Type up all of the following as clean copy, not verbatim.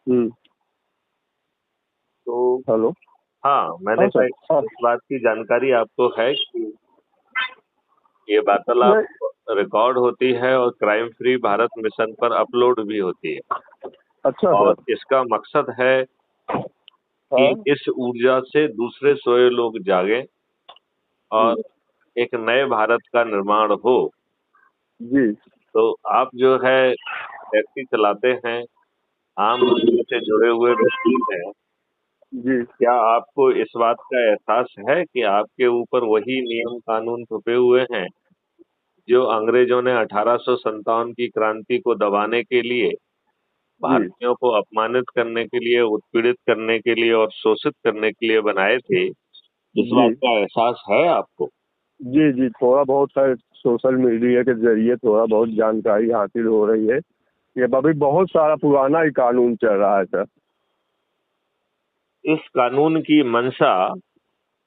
हम्म। तो हेलो। हाँ, मैंने हाँ कहा सर। हाँ। इस बात की जानकारी आपको है कि ये वार्तालाप नहीं। रिकॉर्ड होती है और क्राइम फ्री भारत मिशन पर अपलोड भी होती है। अच्छा और सर। इसका मकसद है कि हाँ। इस ऊर्जा से दूसरे सोए लोग जागें हम्म। और एक नए भारत का निर्माण हो। जी। तो आप जो है टैक्सी चलाते हैं, आम लोगों से जुड़े हुए व्यक्ति हैं, जी। क्या आपको इस बात का एहसास है कि आपके ऊपर वही नियम कानून थोपे हुए हैं जो अंग्रेजों ने 1857 की क्रांति को दबाने के लिए, जी। भारतीयों को अपमानित करने के लिए, उत्पीड़ित करने के लिए और शोषित करने के लिए बनाए थे? इस जी। बात का एहसास है आपको? जी। जी, थोड़ा बहुत है, सोशल मीडिया के जरिए थोड़ा बहुत जानकारी हासिल हो रही है। ये अभी बहुत सारा पुराना ही कानून चल रहा है सर। इस कानून की मंशा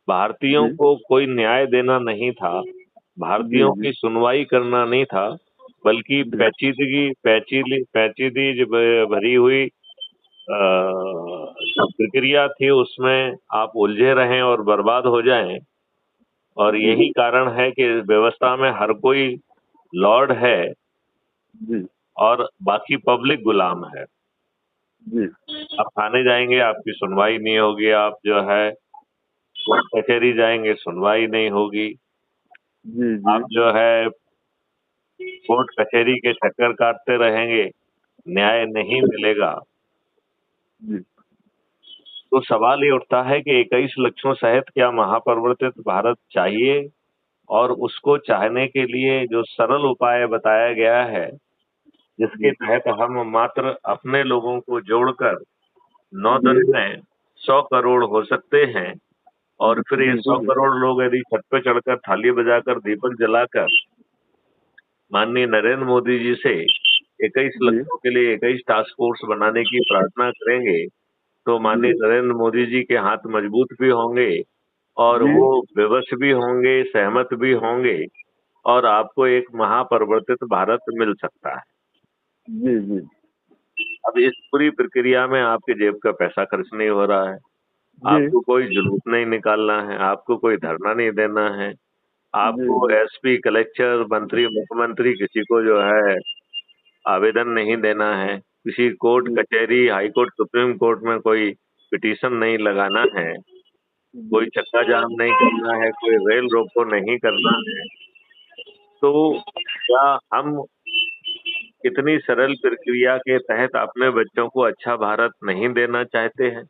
भारतीयों जी। को कोई न्याय देना नहीं था, जी। भारतीयों जी। की सुनवाई करना नहीं था, बल्कि जी। पैचीदी भरी हुई जो प्रक्रिया थी उसमें आप उलझे रहें और बर्बाद हो जाएं। और जी। यही कारण है कि व्यवस्था में हर कोई लॉर्ड है जी। और बाकी पब्लिक गुलाम है। जी। आप थाने जाएंगे, आपकी सुनवाई नहीं होगी, आप जो है कोर्ट कचहरी जाएंगे, सुनवाई नहीं होगी, जी। जी। आप जो है कोर्ट कचहरी के चक्कर काटते रहेंगे, न्याय नहीं मिलेगा। जी। तो सवाल ये उठता है कि 21 लक्षों सहित क्या महापरिवर्तित भारत चाहिए? और उसको चाहने के लिए जो सरल उपाय बताया गया है, जिसके जी। तहत हम मात्र अपने लोगों को जोड़कर 9 जी। दिन में 100 करोड़ हो सकते हैं। और फिर ये 100 बिल्कुल। करोड़ लोग यदि छत पे चढ़कर थाली बजाकर दीपक जलाकर माननीय नरेंद्र मोदी जी से 21 जी। लक्षों के लिए 21 टास्क फोर्स बनाने की प्रार्थना करेंगे, तो माननीय जी। नरेंद्र मोदी जी के हाथ मजबूत भी होंगे और जी। वो विवश भी होंगे, सहमत भी होंगे और आपको एक महापरिवर्तित भारत मिल सकता है। जी। जी। अब इस पूरी प्रक्रिया में आपके जेब का पैसा खर्च नहीं हो रहा है, जी। आपको कोई जुलूस नहीं निकालना है, आपको कोई धरना नहीं देना है, जी। आपको जी। एसपी, कलेक्टर, मंत्री, मुख्यमंत्री किसी को जो है आवेदन नहीं देना है, किसी कोर्ट जी। कचहरी, हाई कोर्ट, सुप्रीम कोर्ट में कोई पिटीशन नहीं लगाना है, कोई जी। चक्का जाम नहीं करना है, कोई रेल रोको नहीं करना है। तो क्या हम इतनी सरल प्रक्रिया के तहत अपने बच्चों को अच्छा भारत नहीं देना चाहते हैं?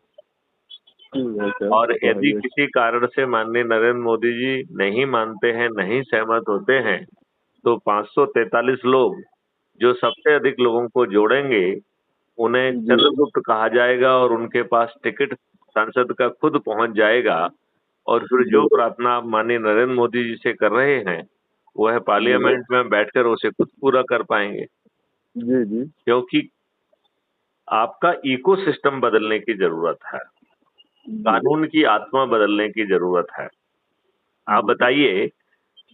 ठीक है सर, और यदि बताइए। किसी कारण से माननीय नरेंद्र मोदी जी नहीं मानते हैं, नहीं सहमत होते हैं, तो 543 लोग जो सबसे अधिक लोगों को जोड़ेंगे, उन्हें जी। चंद्रगुप्त कहा जाएगा और उनके पास टिकट सांसद का खुद पहुंच जाएगा। और फिर जो जी। प्रार्थना आप माननीय नरेंद्र मोदी जी से कर रहे हैं, वह जी। पार्लियामेंट में बैठकर उसे खुद पूरा कर पाएंगे। जी। जी। क्योंकि आपका इकोसिस्टम बदलने की जरूरत है, जी। कानून की आत्मा बदलने की जरूरत है। आप जी। बताइए,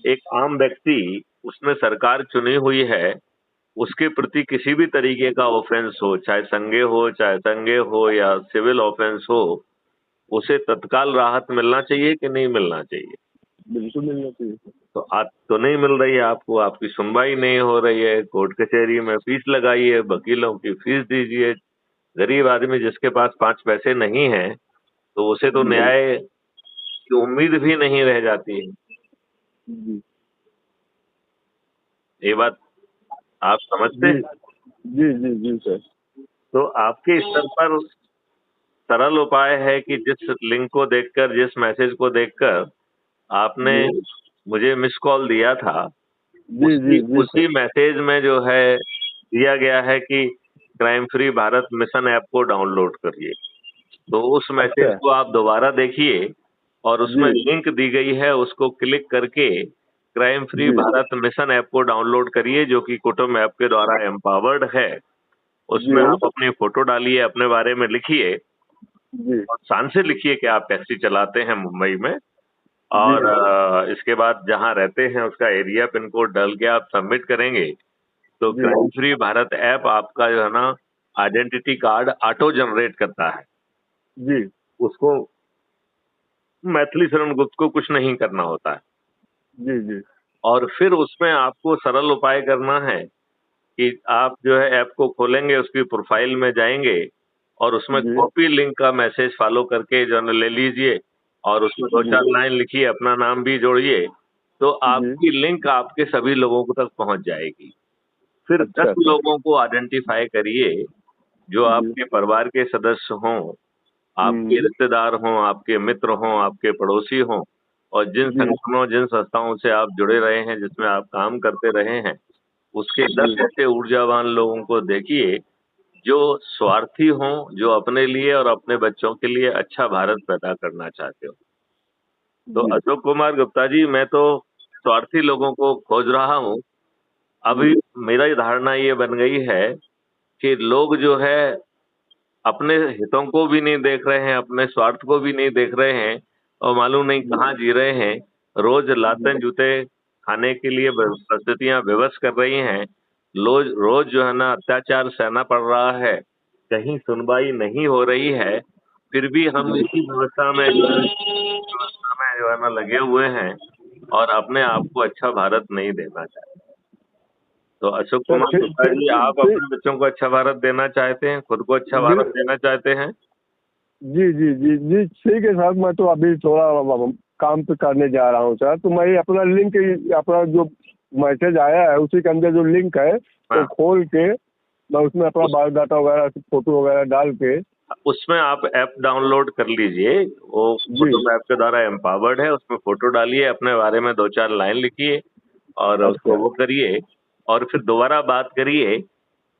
एक आम व्यक्ति, उसने सरकार चुनी हुई है, उसके प्रति किसी भी तरीके का ऑफेंस हो, चाहे संज्ञेय हो या सिविल ऑफेंस हो, उसे तत्काल राहत मिलना चाहिए कि नहीं मिलना चाहिए? बिल्कुल मिलना चाहिए सर। तो आज तो नहीं मिल रही है आपको, आपकी सुनवाई नहीं हो रही है, कोर्ट कचहरी में फीस लगाइए, वकीलों की फीस दीजिए। गरीब आदमी जिसके पास 5 पैसे नहीं है, तो उसे तो जी। न्याय की उम्मीद भी नहीं रह जाती है। जी। ये बात आप समझते जी। हैं? जी। जी। जी सर। तो आपके स्तर पर सरल उपाय है कि जिस लिंक को देखकर, जिस मैसेज को देखकर आपने जी। मुझे मिस कॉल दिया था, जी। जी। उसी जी उसी सर। मैसेज में जो है दिया गया है कि crime free Bharat mission app को डाउनलोड करिए। तो उस मैसेज अच्छा। को आप दोबारा देखिए और उसमें जी। लिंक दी गई है, उसको क्लिक करके क्राइम फ्री जी। भारत मिशन ऐप को डाउनलोड करिए, जो कि कुटुंब ऐप के द्वारा एम्पावर्ड है। उसमें जी। आप अपनी फोटो डालिए, अपने बारे में लिखिए जी। और शान से लिखिए कि आप टैक्सी चलाते हैं मुंबई में। जी। और इसके बाद जहां रहते हैं उसका एरिया पिन कोड डाल के आप सबमिट करेंगे, तो जी। क्राइम फ्री भारत ऐप आपका जो है ना आइडेंटिटी कार्ड ऑटो जनरेट करता है। जी उसको मैथिली शरण गुप्त को कुछ नहीं करना होता है। जी जी और फिर उसमें आपको सरल उपाय करना है कि आप जो है ऐप को खोलेंगे, उसकी प्रोफाइल में जाएंगे और उसमें जी कॉपी लिंक का मैसेज फॉलो करके जो है ले लीजिए और उसमें दो चार जी लाइन लिखिए, अपना नाम भी जोड़िए, तो जी। आपकी लिंक आपके सभी लोगों को तक पहुंच जाएगी। फिर अच्छा 10 अच्छा। लोगों को आइडेंटिफाई करिए जो जी। आपके परिवार के सदस्य हों, आपके हम्म। रिश्तेदार हों, आपके मित्र हों, आपके पड़ोसी हों, और जिन जी संगठनों, जिन संस्थाओं से आप जुड़े रहे हैं, जिसमें आप काम करते रहे हैं, उसके 10 जी ऐसे ऊर्जावान लोगों को देखिए जो स्वार्थी हों, जो अपने लिए और अपने बच्चों के लिए अच्छा भारत पैदा करना चाहते हो। तो जी अशोक कुमार गुप्ता जी, मैं तो स्वार्थी लोगों को खोज रहा हूँ। जी। अभी मेरा धारणा ये बन गई है कि लोग जो है अपने हितों को भी नहीं देख रहे हैं, अपने स्वार्थ को भी नहीं देख रहे हैं और मालूम नहीं जी कहाँ जी रहे हैं। रोज जी लाते जूते खाने के लिए परिस्थितियां विवश कर रही हैं। रोज रोज जो है ना अत्याचार सहना पड़ रहा है, कहीं सुनवाई नहीं हो रही है, फिर भी हम जी। इसी व्यवस्था में जो है ना लगे हुए हैं और अपने आप को अच्छा भारत नहीं देना चाहते। तो अशोक तो कुमार ठीक गुप्ता ठीक जी, आप ठीक। अपने बच्चों को अच्छा भारत देना चाहते हैं, खुद को अच्छा भारत देना चाहते हैं? जी जी जी जी ठीक है सर। मैं तो अभी थोड़ा काम पे करने जा रहा हूँ सर। तो मैं अपना लिंक, अपना जो मैसेज आया है उसी के अंदर जो लिंक है वो हाँ, खोल के मैं उसमें अपना उस बायोडाटा वगैरह फोटो वगैरह डाल के। उसमें आप ऐप डाउनलोड कर लीजिए। वो जी। फोटो ऐप के द्वारा एम्पावर्ड है, उसमें फोटो डालिए, अपने बारे में दो चार लाइन लिखिए और उसको अच्छा। वो करिए और फिर दोबारा बात करिए।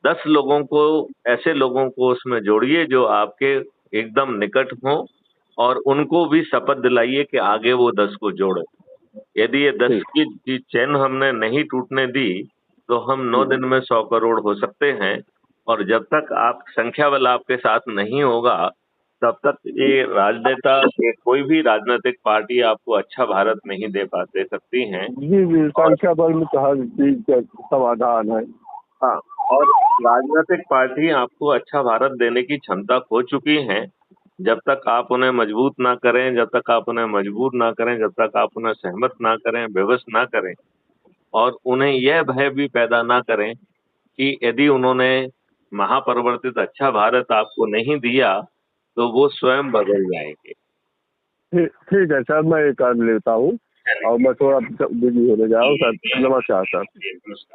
10 लोगों को, ऐसे लोगों को उसमें जोड़िए जो आपके एकदम निकट हों और उनको भी शपथ दिलाइए कि आगे वो 10 को जोड़े। यदि ये 10 ठीक। की चेन हमने नहीं टूटने दी तो हम 9 जी दिन में 100 करोड़ हो सकते हैं। और जब तक आप संख्या बल आपके साथ नहीं होगा तब तक ये राजनेता, ये कोई भी राजनीतिक पार्टी आपको अच्छा भारत नहीं दे सकती हैं। जी जी। और संख्या बल में तो हर चीज का समाधान है। हाँ, और राजनीतिक पार्टी आपको अच्छा भारत देने की क्षमता खो चुकी हैं। जब तक आप उन्हें मजबूत ना करें, जब तक आप उन्हें मजबूर ना करें, जब तक आप उन्हें सहमत ना करें, विवश ना करें और उन्हें यह भय भी पैदा ना करें कि यदि उन्होंने महापरिवर्तित अच्छा भारत आपको नहीं दिया तो वो स्वयं बदल जाएंगे। ठीक ठीक है सर। मैं ये कर लेता हूँ और मैं थोड़ा बिजी होने जा रहा हूँ सर। नमस्कार सर। नमस्कार।